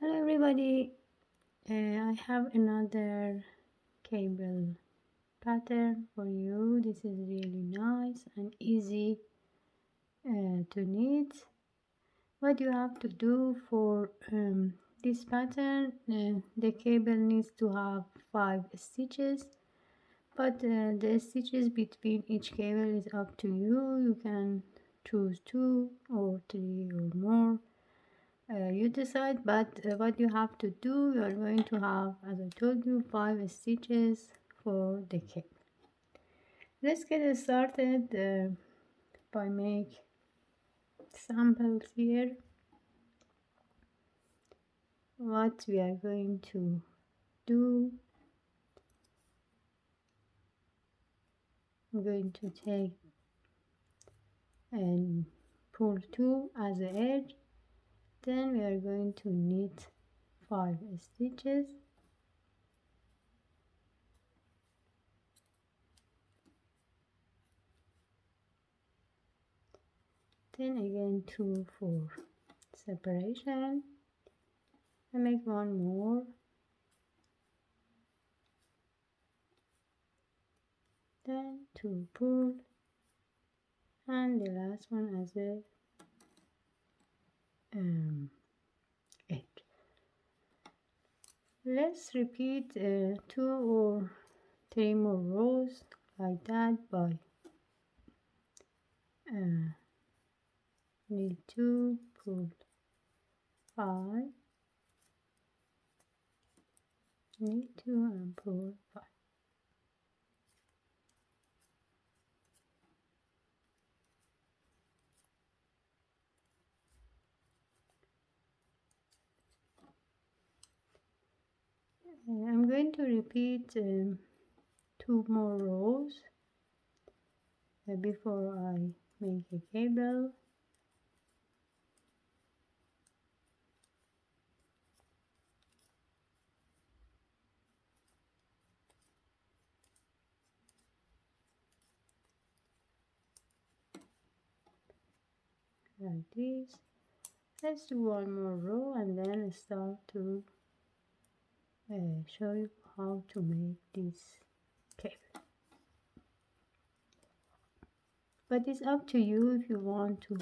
Hello everybody, I have another cable pattern for you. This is really nice and easy to knit. What you have to do for this pattern, the cable needs to have 5 stitches, but the stitches between each cable is up to you. You can choose 2 or 3 or more. You decide, but what you have to do, you are going to have, as I told you, 5 stitches for the cape. Let's get started by make samples here. What we are going to do, I'm going to take and pull 2 as an edge, then we are going to knit 5 stitches. Then again 2 for separation. I make one more, then 2 pull, and the last one as a edge. Let's repeat 2 or 3 more rows like that by knit 2, pull 5, knit 2 and pull 5. I'm going to repeat 2 more rows before I make a cable. Like this. Let's do one more row and then start to show you how to make this cable. But it's up to you if you want to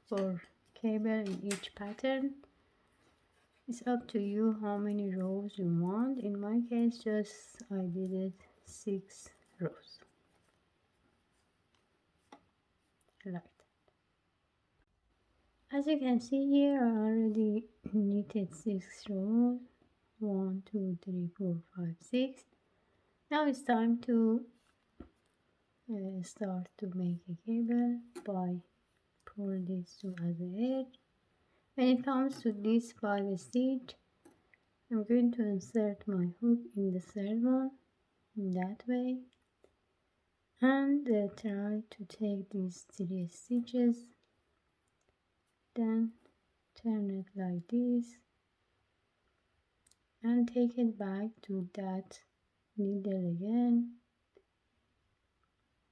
for cable in each pattern. It's up to you how many rows you want. In my case, just I did it 6 rows like that. As you can see here, I already knitted 6 rows. 1, 2, 3, 4, 5, 6. Now it's time to start to make a cable by pull these 2 as an edge. When it comes to this 5 stitch, I'm going to insert my hook in the third one in that way, and try to take these 3 stitches, then turn it like this and take it back to that needle again,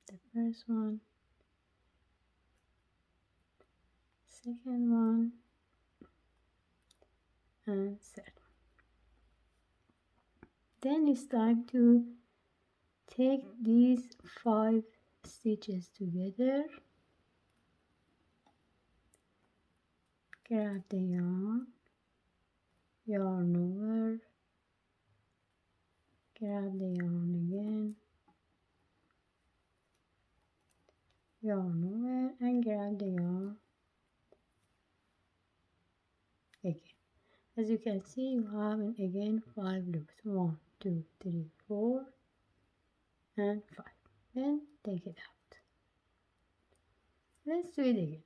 the first one, second one, and third. Then it's time to take these 5 stitches together, grab the yarn over, grab the yarn again, yarn over, and grab the yarn again. As you can see, you have again 5 loops. 1, 2, 3, 4, and 5. Then take it out. Let's do it again.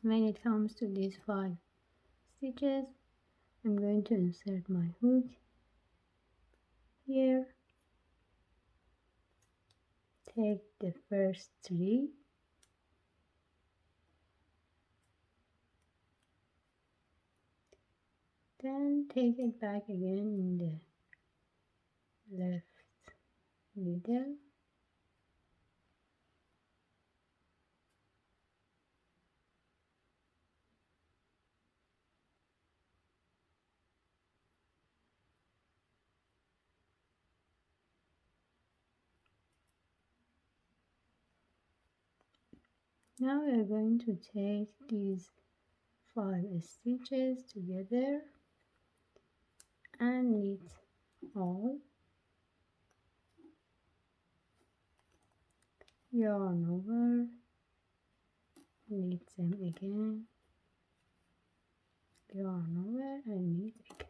When it comes to these 5 stitches, I'm going to insert my hook here, take the first 3, then take it back again in the left needle, Now we are going to take these 5 stitches together and knit all, yarn over, knit them again, yarn over and knit again.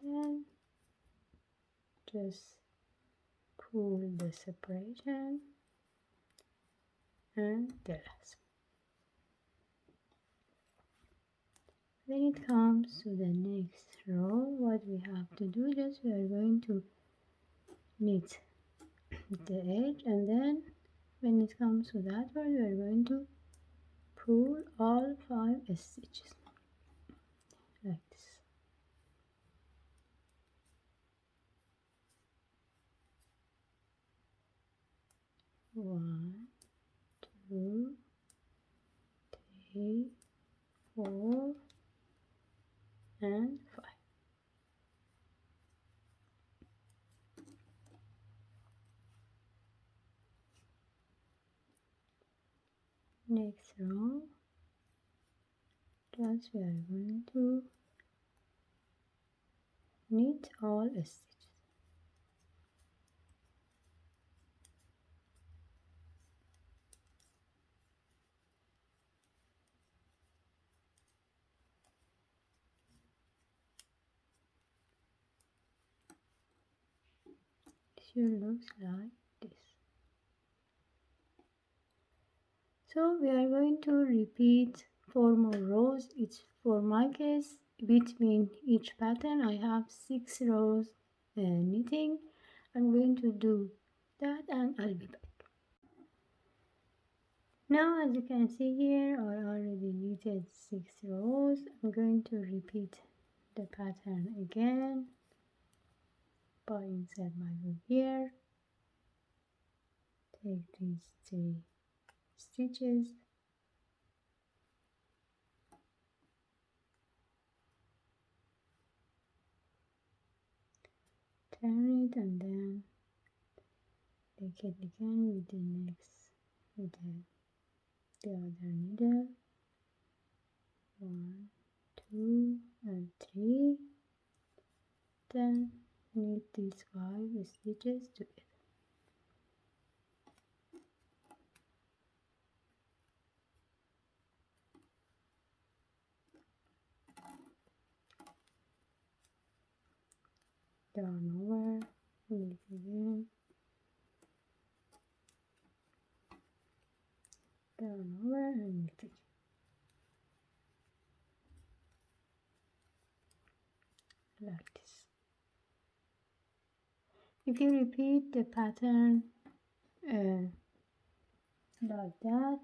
Then just pull the separation and the last. When it comes to the next row, what we have to do, just we are going to knit the edge, and then when it comes to that one, we are going to pull all 5 stitches like this. 1, 2, 3, 4 and 5. Next row, just we are going to knit all stitches. It should look like this. So we are going to repeat 4 more rows. It's for my case, between each pattern I have 6 rows knitting. I'm going to do that and I'll be back. Now as you can see here, I already knitted 6 rows. I'm going to repeat the pattern again by insert my hook here. Take these 3 stitches, turn it and then take it again with the next, with the other needle. 1, 2 and 3. Then knit these 5 stitches together. Yarn over, knit again, yarn over and knit again. Like this. If you repeat the pattern like that,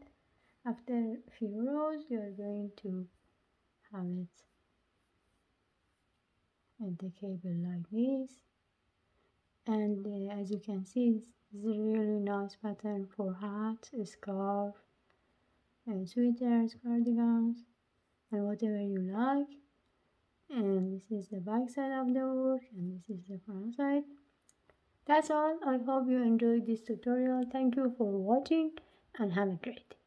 after a few rows you are going to have it at the cable like this. And as you can see, it's a really nice pattern for hats, scarf, and sweaters, cardigans, and whatever you like. And this is the back side of the work, and this is the front side. That's all. I hope you enjoyed this tutorial. Thank you for watching and have a great day.